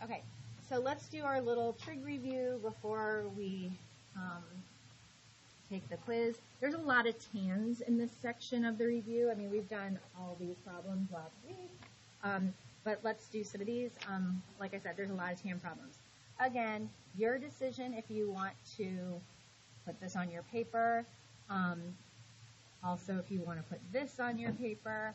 Okay, so let's do our little trig review before we take the quiz. There's a lot of TANs in this section of the review. I mean, we've done all these problems last week, but let's do some of these. Like I said, there's a lot of TAN problems. Again, your decision if you want to put this on your paper. Also, if you want to put this on your paper.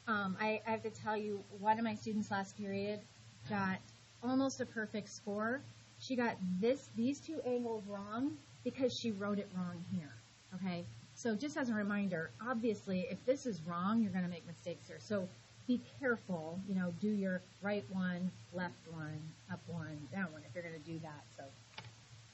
I have to tell you, one of my students last period got almost a perfect score. She got these two angles wrong because she wrote it wrong here, okay? So just as a reminder, obviously, if this is wrong, you're going to make mistakes here. So be careful, you know, do your right one, left one, up one, down one, if you're going to do that, so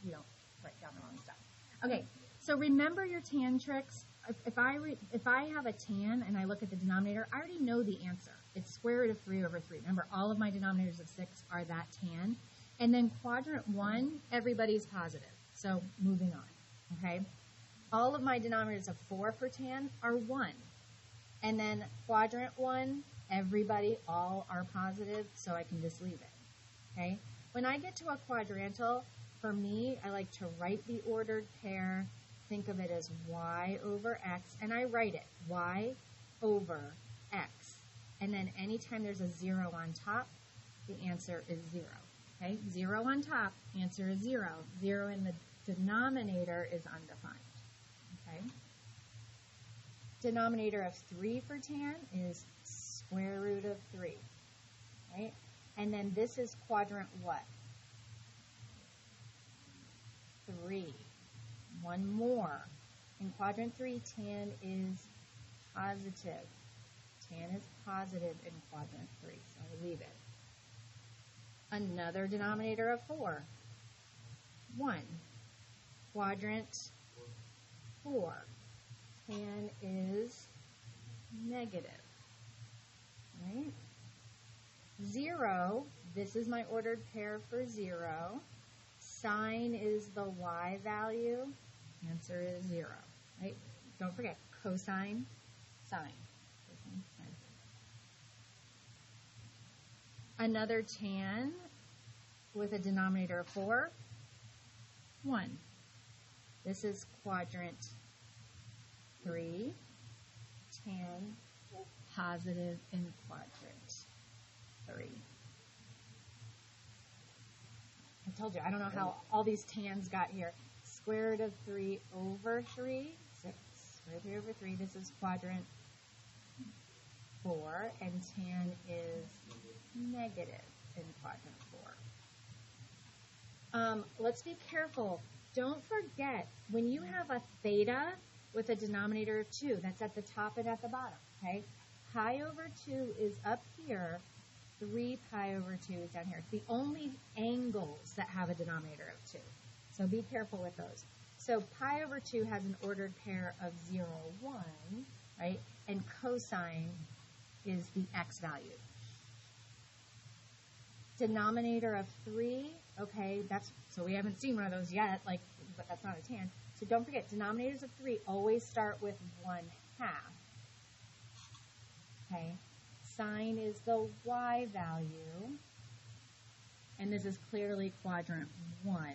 you don't write down the wrong stuff. Okay, so remember your TAN tricks. If I have a TAN and I look at the denominator, I already know the answer. It's square root of 3 over 3. Remember, all of my denominators of 6 are that TAN. And then quadrant 1, everybody's positive. So moving on, okay? All of my denominators of 4 for TAN are 1. And then quadrant 1, everybody, all are positive, so I can just leave it, okay? When I get to a quadrantal, for me, I like to write the ordered pair. Think of it as y over x, and I write it, y over x. And then anytime there's a 0 on top, the answer is 0. Okay, 0 on top, answer is 0. 0 in the denominator is undefined. Okay. Denominator of 3 for TAN is square root of 3. Right? And then this is quadrant what? 3. One more. In quadrant 3, TAN is positive. TAN is positive in quadrant 3, so I leave it. Another denominator of 4. 1. Quadrant 4. TAN is negative. Right? 0. This is my ordered pair for 0. Sine is the y value. Answer is 0. Right? Don't forget, cosine, sine. Another TAN with a denominator of 4, 1. This is quadrant 3, TAN positive in quadrant 3. I told you, I don't know how all these TANs got here. Square root of 3 over 3, 6. Square root of 3 over 3, this is quadrant 4, and TAN is negative in quadrant 4. Let's be careful. Don't forget, when you have a theta with a denominator of 2, that's at the top and at the bottom, okay? Pi over 2 is up here. 3 pi over 2 is down here. It's the only angles that have a denominator of 2. So be careful with those. So pi over 2 has an ordered pair of 0, 1, right? And cosine is the x value. Denominator of 3, okay, so we haven't seen one of those yet, but that's not a TAN. So don't forget, denominators of 3 always start with 1/2. Okay, sine is the y value, and this is clearly quadrant 1.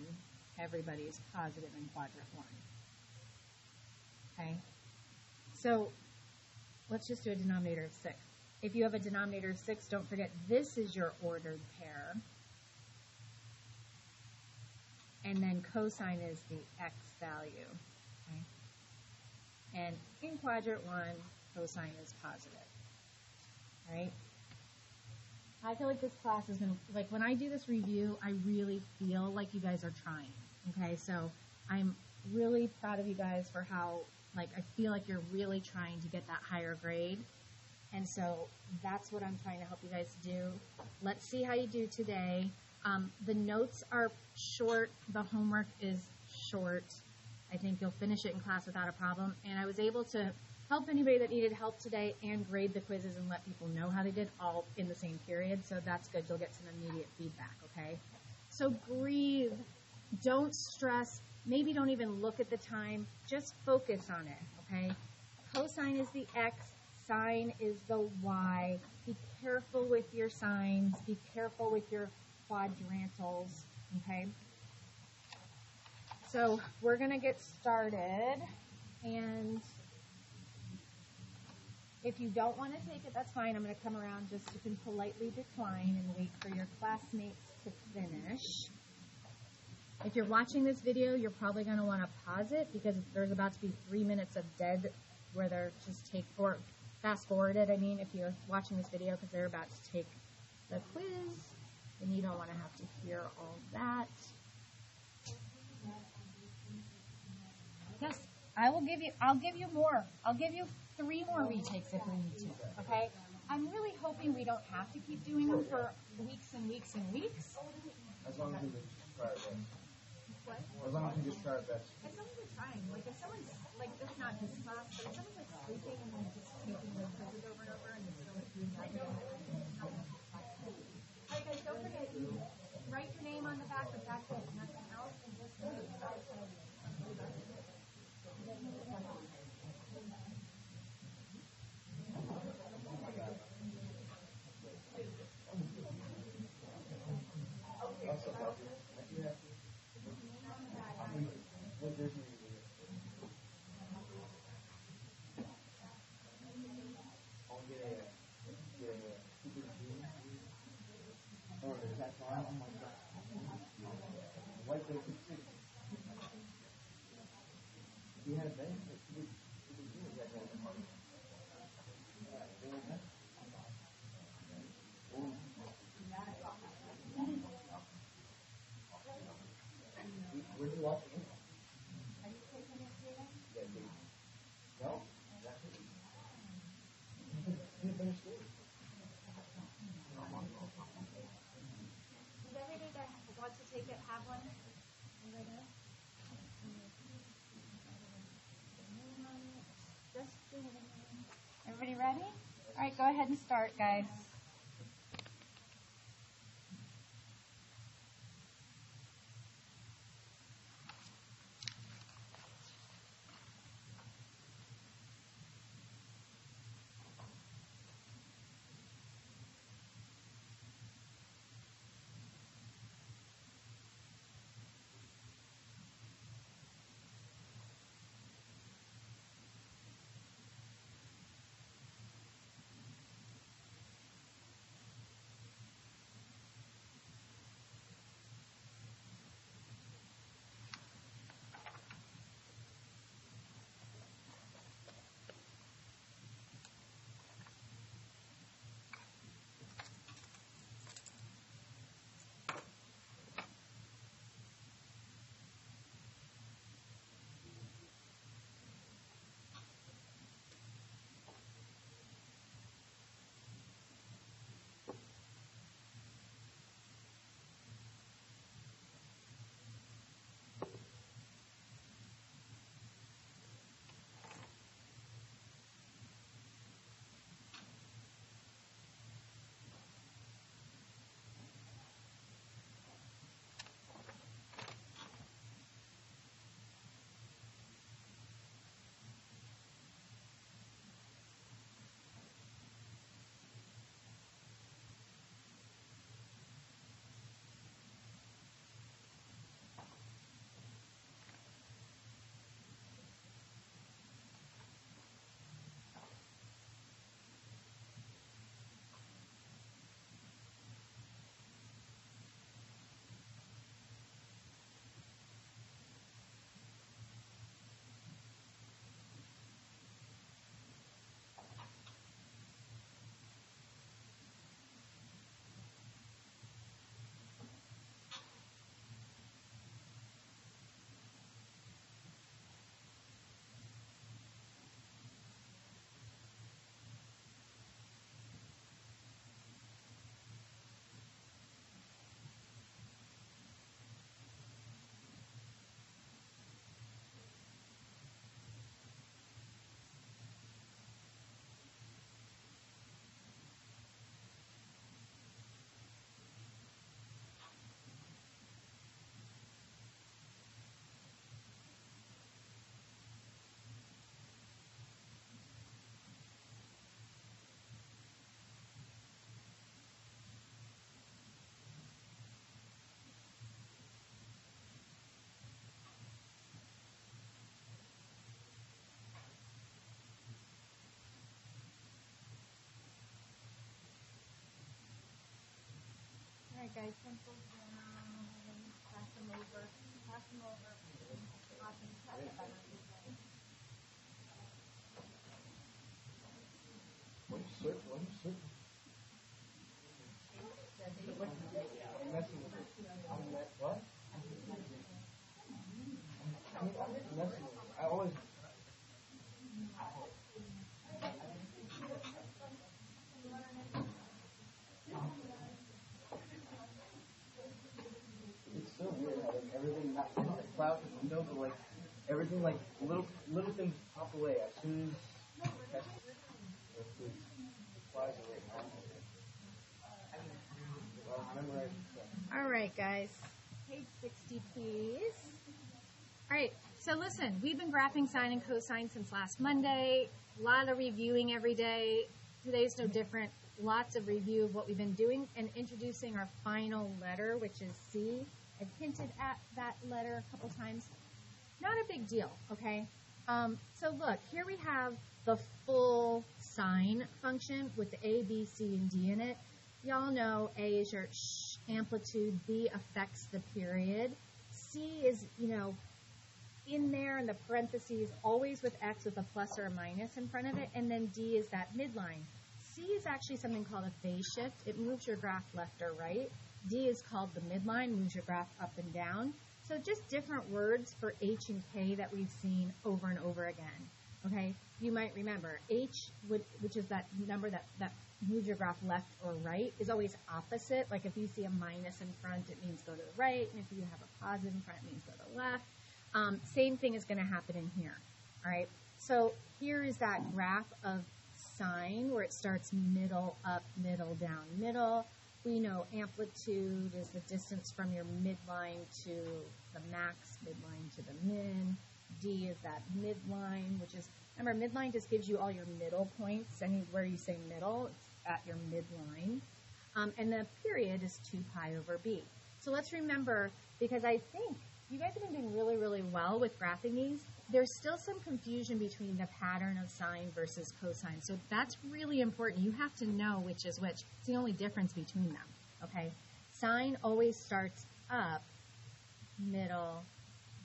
Everybody is positive in quadrant 1. Okay, so let's just do a denominator of 6. If you have a denominator of 6, don't forget this is your ordered pair. And then cosine is the x value. Okay? And in quadrant 1, cosine is positive. All right? I feel like this class is going to, when I do this review, I really feel like you guys are trying. Okay? So I'm really proud of you guys for how, I feel like you're really trying to get that higher grade. And so that's what I'm trying to help you guys do. Let's see how you do today. The notes are short. The homework is short. I think you'll finish it in class without a problem. And I was able to help anybody that needed help today and grade the quizzes and let people know how they did all in the same period. So that's good. You'll get some immediate feedback, okay? So breathe. Don't stress. Maybe don't even look at the time. Just focus on it, okay? Cosine is the x. Sine is the y. Be careful with your signs. Be careful with your quadrantals, okay? So we're going to get started, and if you don't want to take it, that's fine. I'm going to come around just so you can politely decline and wait for your classmates to finish. If you're watching this video, you're probably going to want to pause it because there's about to be 3 minutes of dead where they're just fast forwarded. I mean, if you're watching this video because they're about to take the quiz, then you don't want to have to hear all that. Yes, I'll give you more. I'll give you 3 more retakes if we need to, okay? I'm really hoping we don't have to keep doing them for weeks and weeks and weeks. As long as we just try our best. What? As long as we just try our best. As long as we're trying. Like, if someone's, like, this is not his class, but if someone's, like, sleeping and then just taking their quizzes over and over and they're still, like, doing that, all right, guys, don't forget, you write your name on the back, but that's it, nothing else, and just Does everybody that wants to take it have one? Everybody ready? All right, go ahead and start, guys. right, guys, pencils down. Pass them over. Pass them over. Awesome. Pass it back. One circle. I'm messing with it. What? I'm messing with it. I always. It's so weird how like everything not like cloud and window, but like everything like little things pop away as soon as it flies away. Well, memorize it. All right, guys. Page 60, please. All right, so listen, we've been graphing sine and cosine since last Monday. A lot of reviewing every day. Today's no different. Lots of review of what we've been doing and introducing our final letter, which is C. I've hinted at that letter a couple times. Not a big deal, okay? So look, here we have the full sine function with the A, B, C, and D in it. Y'all know A is your amplitude, B affects the period. C is, in there in the parentheses, always with X with a plus or a minus in front of it, and then D is that midline. C is actually something called a phase shift. It moves your graph left or right. D is called the midline, moves your graph up and down. So just different words for H and K that we've seen over and over again. Okay, you might remember H, which is that number that moves your graph left or right, is always opposite. Like if you see a minus in front, it means go to the right, and if you have a positive in front, it means go to the left. Same thing is going to happen in here. All right, so here is that graph of sine where it starts middle, up, middle, down, middle. We know amplitude is the distance from your midline to the max, midline to the min. D is that midline, which is, remember, midline just gives you all your middle points. Anywhere you say middle, it's at your midline. And the period is 2 pi over b. So let's remember, because I think you guys have been doing really, really well with graphing these. There's still some confusion between the pattern of sine versus cosine. So that's really important. You have to know which is which. It's the only difference between them, okay? Sine always starts up, middle,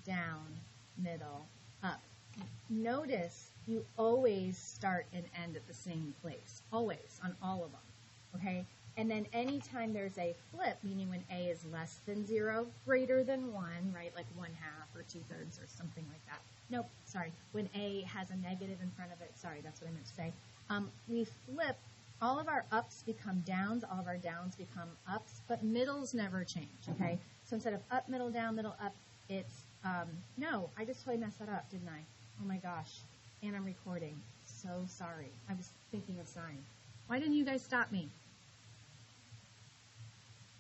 down, middle, up. Notice you always start and end at the same place, always, on all of them, okay? And then anytime there's a flip, meaning when A is less than 0, greater than 1, right, like 1/2 or 2/3 or something like that. Nope, sorry, when A has a negative in front of it, sorry, that's what I meant to say. We flip, all of our ups become downs, all of our downs become ups, but middles never change, okay? So instead of up, middle, down, middle, up, it's, no, I just totally messed that up, didn't I? Oh my gosh, and I'm recording. So sorry, I was thinking of sine. Why didn't you guys stop me?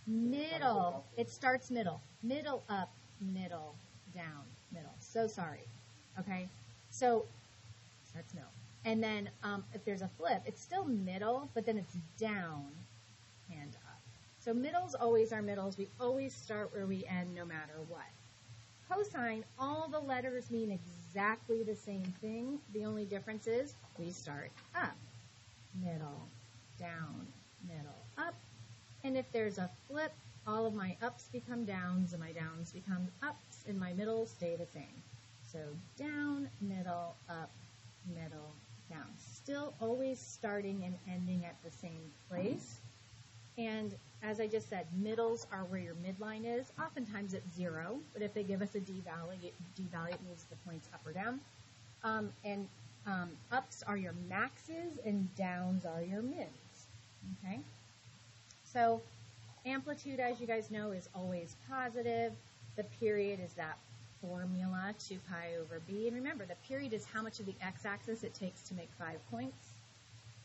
Middle, it starts middle. Middle up, middle down, middle. So sorry. Okay? So, starts middle. And then if there's a flip, it's still middle, but then it's down and up. So middles always are middles. We always start where we end no matter what. Cosine, all the letters mean exactly the same thing. The only difference is we start up, middle, down, middle, up. And if there's a flip, all of my ups become downs, and my downs become ups, and my middles stay the same. So down, middle, up, middle, down. Still always starting and ending at the same place. And as I just said, middles are where your midline is. Oftentimes it's 0, but if they give us a D value, it moves the points up or down. Ups are your maxes, and downs are your mids. Okay? So amplitude, as you guys know, is always positive. The period is that formula, 2 pi over b. And remember, the period is how much of the x-axis it takes to make 5 points.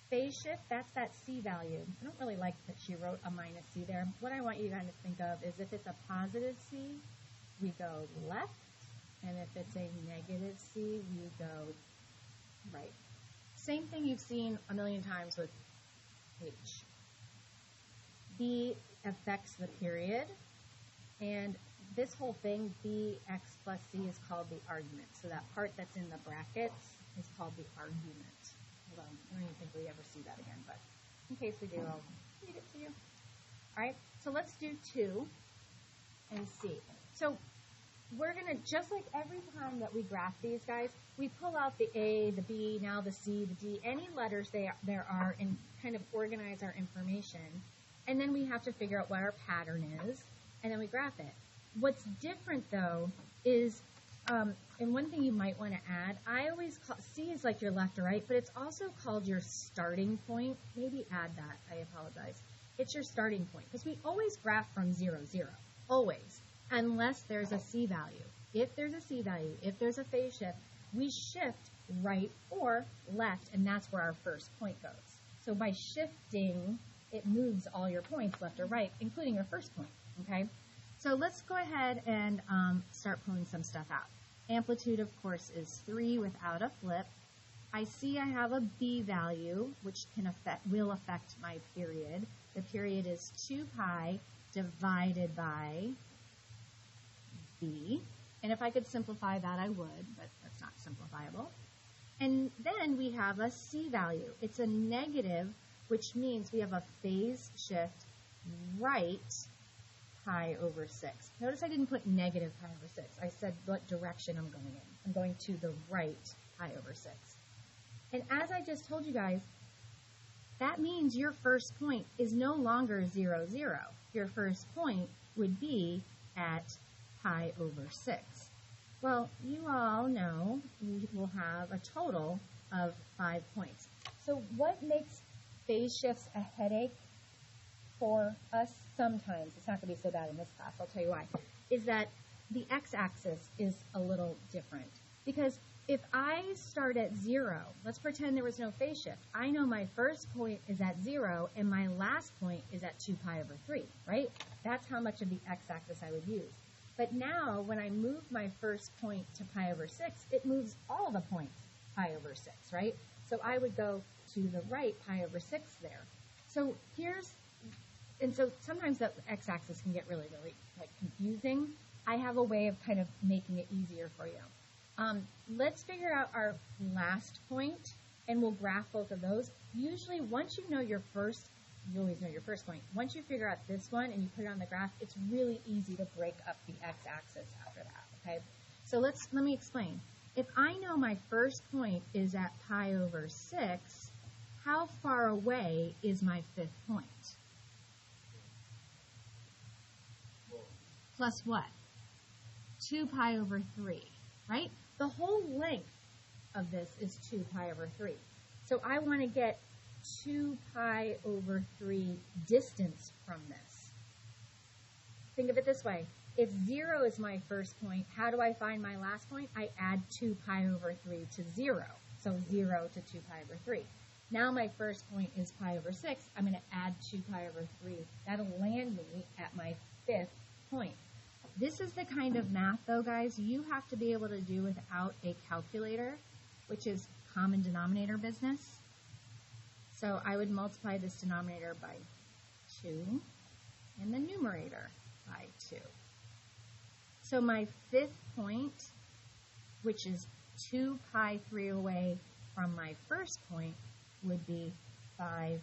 Phase shift, that's that C value. I don't really like that she wrote a minus C there. What I want you guys to think of is if it's a positive C, we go left. And if it's a negative C, we go right. Same thing you've seen a million times with H. B affects the period, and this whole thing, bx plus c, is called the argument. So that part that's in the brackets is called the argument. Hold on, I don't even think we ever see that again, but in case we do, I'll read it to you. All right, so let's do 2 and see. So we're going to, just like every time that we graph these guys, we pull out the A, the B, now the C, the D, any letters there are, and kind of organize our information. And then we have to figure out what our pattern is, and then we graph it. What's different, though, is, and one thing you might want to add, I always call, C is like your left or right, but it's also called your starting point. Maybe add that, I apologize. It's your starting point, because we always graph from 0, 0, always, unless there's a C value. If there's a C value, if there's a phase shift, we shift right or left, and that's where our first point goes. So by shifting, it moves all your points left or right, including your first point, okay? So let's go ahead and start pulling some stuff out. Amplitude, of course, is 3 without a flip. I see I have a B value, which will affect my period. The period is 2 pi divided by B. And if I could simplify that, I would, but that's not simplifiable. And then we have a C value. It's a negative, which means we have a phase shift right pi over 6. Notice I didn't put negative pi over 6. I said what direction I'm going in. I'm going to the right pi over 6. And as I just told you guys, that means your first point is no longer 0, 0. Your first point would be at pi over 6. Well, you all know you will have a total of 5 points. So what makes phase shifts a headache for us sometimes, it's not going to be so bad in this class, I'll tell you why, is that the x-axis is a little different. Because if I start at 0, let's pretend there was no phase shift. I know my first point is at 0 and my last point is at 2 pi over 3, right? That's how much of the x-axis I would use. But now, when I move my first point to pi over 6, it moves all the points pi over 6, right? So I would go to the right pi over 6 there. So so sometimes the x-axis can get really, really confusing. I have a way of kind of making it easier for you. Let's figure out our last point, and we'll graph both of those. Usually, once you know your first, you always know your first point. Once you figure out this one and you put it on the graph, it's really easy to break up the x-axis after that, okay? So let me explain. If I know my first point is at pi over 6, how far away is my fifth point? Plus what? 2 pi over 3, right? The whole length of this is 2 pi over 3. So I want to get 2 pi over 3 distance from this. Think of it this way. If 0 is my first point, how do I find my last point? I add 2 pi over 3 to 0. So 0 to 2 pi over 3. Now my first point is pi over 6. I'm going to add 2 pi over 3. That'll land me at my fifth point. This is the kind of math, though, guys, you have to be able to do without a calculator, which is common denominator business. So I would multiply this denominator by 2 and the numerator by 2. So my fifth point, which is 2 pi 3 away from my first point, would be 5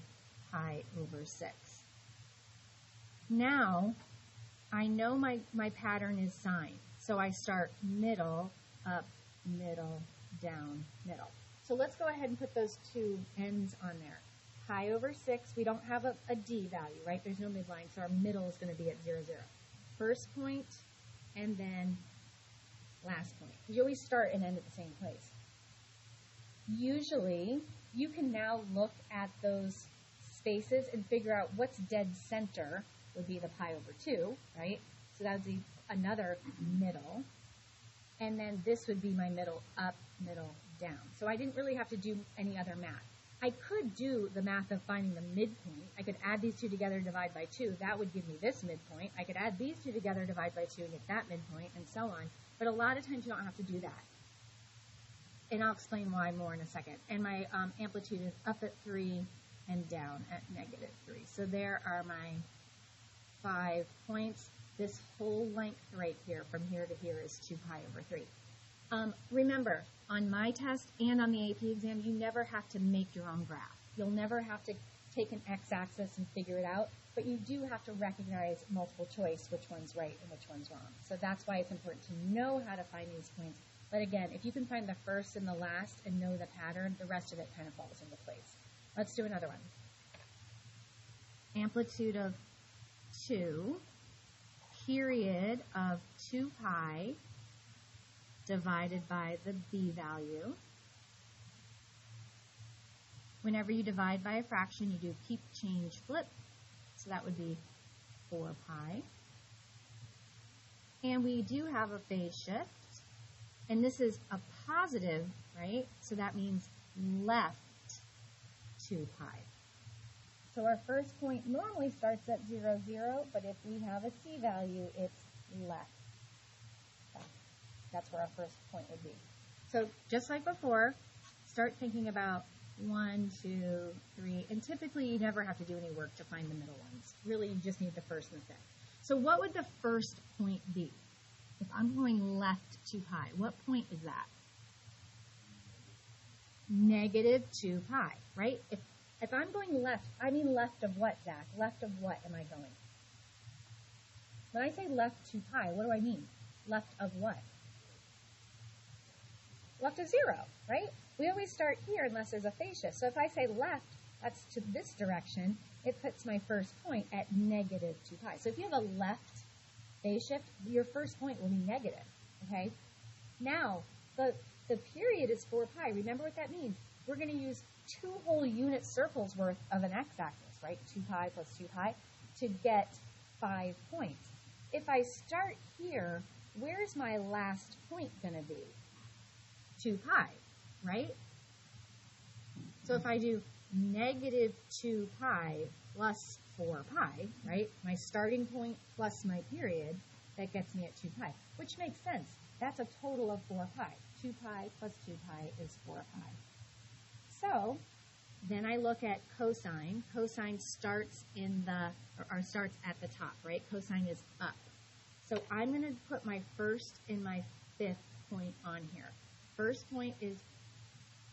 pi over 6. Now, I know my pattern is sine. So I start middle, up, middle, down, middle. So let's go ahead and put those two ends on there. Pi over 6, we don't have a D value, right? There's no midline, so our middle is going to be at 0, 0. First point, and then last point. You always start and end at the same place. Usually, you can now look at those spaces and figure out what's dead center would be the pi over 2, right? So that would be another middle. And then this would be my middle up, middle down. So I didn't really have to do any other math. I could do the math of finding the midpoint. I could add these two together, divide by 2. That would give me this midpoint. I could add these two together, divide by 2, and get that midpoint, and so on. But a lot of times you don't have to do that. And I'll explain why more in a second. And my amplitude is up at 3 and down at negative 3. So there are my 5 points. This whole length right here, from here to here, is 2 pi over 3. Remember, on my test and on the AP exam, you never have to make your own graph. You'll never have to take an x-axis and figure it out, but you do have to recognize multiple choice, which one's right and which one's wrong. So that's why it's important to know how to find these points. But again, if you can find the first and the last and know the pattern, the rest of it kind of falls into place. Let's do another one. Amplitude of 2, period of 2 pi divided by the b value. Whenever you divide by a fraction, you do keep, change, flip. So that would be 4 pi. And we do have a phase shift. And this is a positive, right? So that means left 2 pi. So our first point normally starts at 0, 0, but if we have a c value, it's left. That's where our first point would be. So just like before, start thinking about 1, 2, 3, and typically you never have to do any work to find the middle ones. Really, you just need the first and the fifth. So what would the first point be? If I'm going left 2 pi, what point is that? Negative 2 pi, right? If I'm going left, I mean left of what, Zach? Left of what am I going? When I say left 2 pi, what do I mean? Left of what? Left of 0, right? We always start here unless there's a phase shift. So if I say left, that's to this direction, it puts my first point at negative 2 pi. So if you have a left phase shift, your first point will be negative, okay? Now, the period is 4 pi. Remember what that means. We're going to use 2 whole unit circles worth of an x-axis, right? 2 pi plus 2 pi to get 5 points. If I start here, where's my last point going to be? 2 pi, right? So if I do negative 2 pi plus 4 pi, right? My starting point plus my period, that gets me at 2 pi, which makes sense. That's a total of 4 pi. 2 pi plus 2 pi is 4 pi. So then I look at cosine. Cosine starts starts at the top, right? Cosine is up. So I'm going to put my first and my fifth point on here. First point is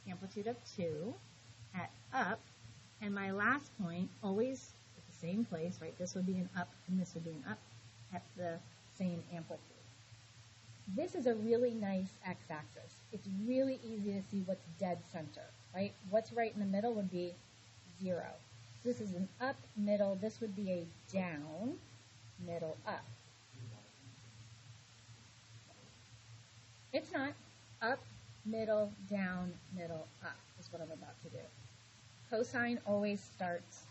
amplitude of 2 at up, and my last point, always at the same place, right? This would be an up, and this would be an up at the same amplitude. This is a really nice x-axis. It's really easy to see what's dead center, right? What's right in the middle would be 0. This is an up, middle. This would be a down, middle, up. It's not. Up, middle, down, middle, up is what I'm about to do. Cosine always starts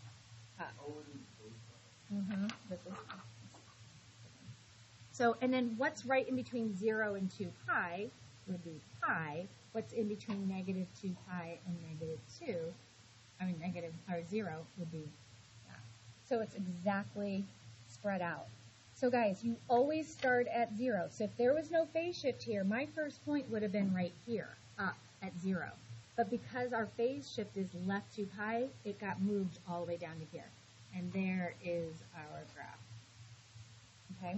up. So, and then what's right in between 0 and 2 pi would be pi. What's in between negative 2 pi and negative 0 would be that. So it's exactly spread out. So guys, you always start at 0. So if there was no phase shift here, my first point would have been right here, up at 0. But because our phase shift is left 2 pi, it got moved all the way down to here. And there is our graph. Okay?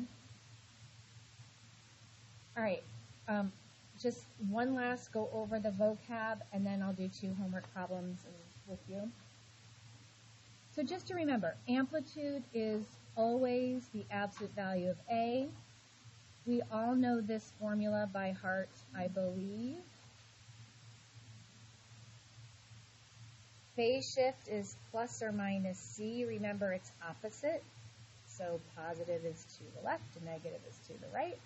All right. Just one last go over the vocab, and then I'll do 2 homework problems with you. So just to remember, amplitude is always the absolute value of A. We all know this formula by heart, I believe. Phase shift is plus or minus C. Remember, it's opposite. So positive is to the left and negative is to the right.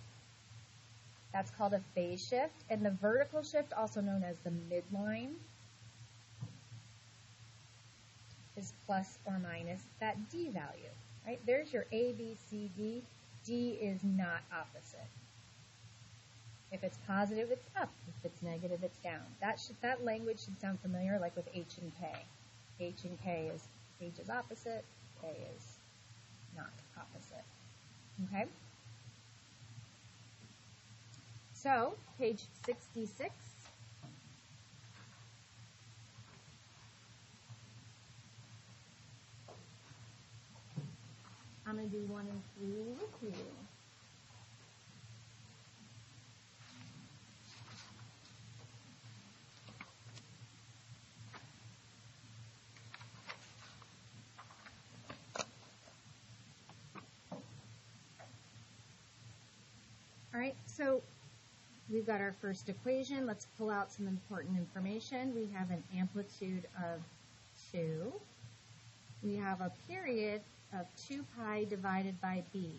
That's called a phase shift. And the vertical shift, also known as the midline, is plus or minus that D value. Right? There's your A, B, C, D. D is not opposite. If it's positive, it's up. If it's negative, it's down. That language should sound familiar, like with H and K. H and K is, H is opposite, K is not opposite. Okay? So, page 66. I'm going to do 1 and 3 with you. All right, so we've got our first equation. Let's pull out some important information. We have an amplitude of 2. We have a period of 2 pi divided by b.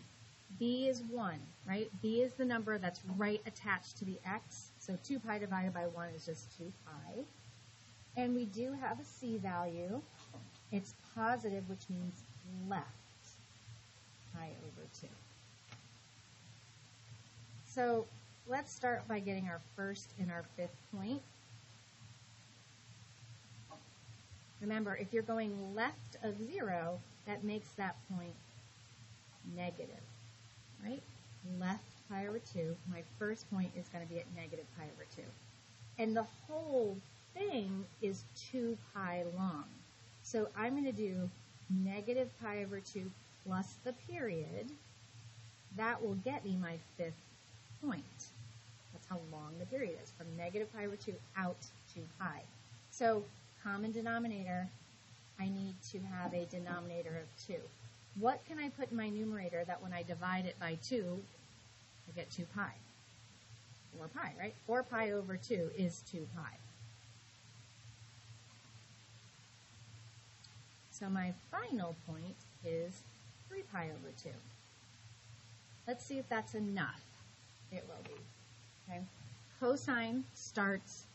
B is 1, right? B is the number that's right attached to the x. So 2 pi divided by 1 is just 2 pi. And we do have a c value. It's positive, which means left, pi over 2. So let's start by getting our first and our fifth point. Remember, if you're going left of 0, that makes that point negative, right? Left pi over 2. My first point is going to be at negative pi over 2. And the whole thing is 2 pi long. So I'm going to do negative pi over 2 plus the period. That will get me my fifth point. That's how long the period is, from negative pi over 2 out to pi. So common denominator, I need to have a denominator of 2. What can I put in my numerator that when I divide it by 2, I get 2 pi? 4 pi, right? 4 pi over 2 is 2 pi. So my final point is 3 pi over 2. Let's see if that's enough. It will be. Okay. Cosine starts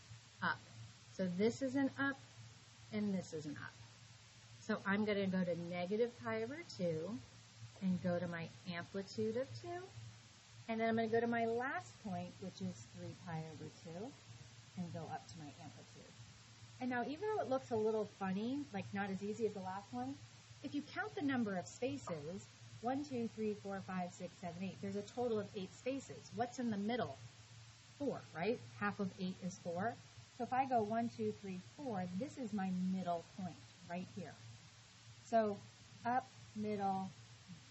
up. So this is an up, and this is an up. So I'm going to go to negative pi over 2 and go to my amplitude of 2. And then I'm going to go to my last point, which is 3 pi over 2, and go up to my amplitude. And now, even though it looks a little funny, like not as easy as the last one, if you count the number of spaces, 1, 2, 3, 4, 5, 6, 7, 8, there's a total of 8 spaces. What's in the middle? 4, right? Half of 8 is 4. So if I go 1, 2, 3, 4, this is my middle point right here. So up, middle,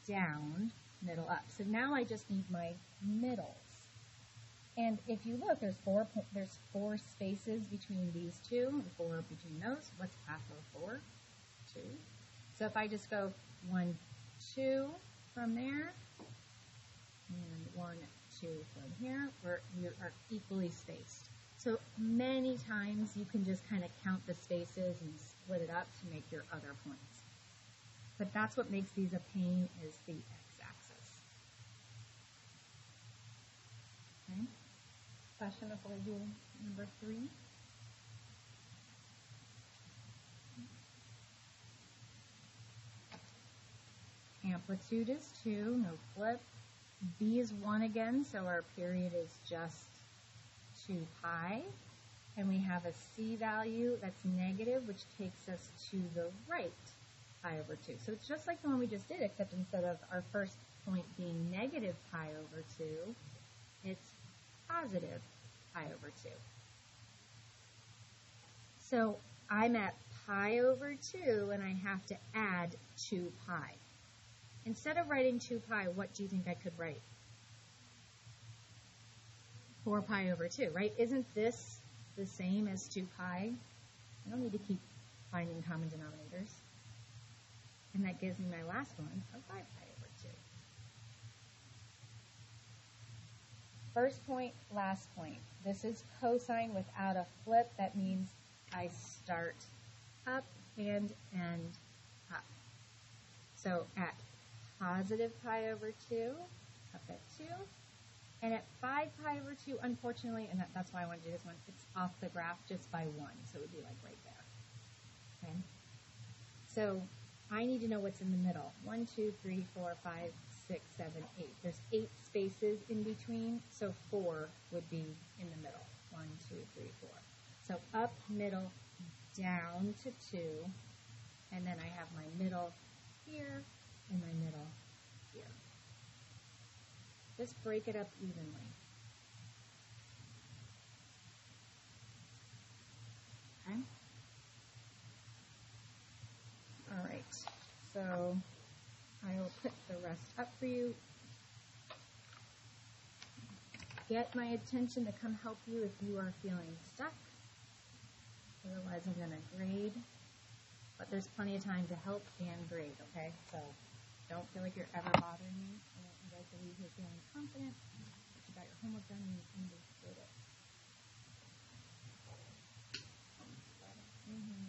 down, middle, up. So now I just need my middles. And if you look, there's 4 spaces between these two, and 4 between those. What's half of 4? 2. So if I just go 1, 2 from there, and 1, 2 from here, we are equally spaced. So many times you can just kind of count the spaces and split it up to make your other points. But that's what makes these a pain, is the x-axis. Okay. Question before we do number 3. Amplitude is 2, no flip. B is 1 again, so our period is just 2 pi. And we have a c value that's negative, which takes us to the right, pi over 2. So it's just like the one we just did, except instead of our first point being negative pi over 2, it's positive pi over 2. So I'm at pi over 2, and I have to add 2 pi. Instead of writing 2 pi, what do you think I could write? 4 pi over 2, right? Isn't this the same as 2 pi? I don't need to keep finding common denominators. And that gives me my last one of 5 pi over 2. First point, last point. This is cosine without a flip. That means I start up and end up. So at positive pi over 2, up at 2. And at 5 pi over 2, unfortunately, and that's why I want to do this one, it's off the graph just by 1. So it would be like right there. Okay? So I need to know what's in the middle. 1, 2, 3, 4, 5, 6, 7, 8. There's 8 spaces in between, so 4 would be in the middle. 1, 2, 3, 4. So up, middle, down to 2, and then I have my middle here and my middle here. Just break it up evenly. Okay? All right, so I will put the rest up for you. Get my attention to come help you if you are feeling stuck. Otherwise, I'm going to grade. But there's plenty of time to help and grade, okay? So don't feel like you're ever bothering me. I want you guys to leave here feeling confident you got your homework done and you just did it. Mm-hmm.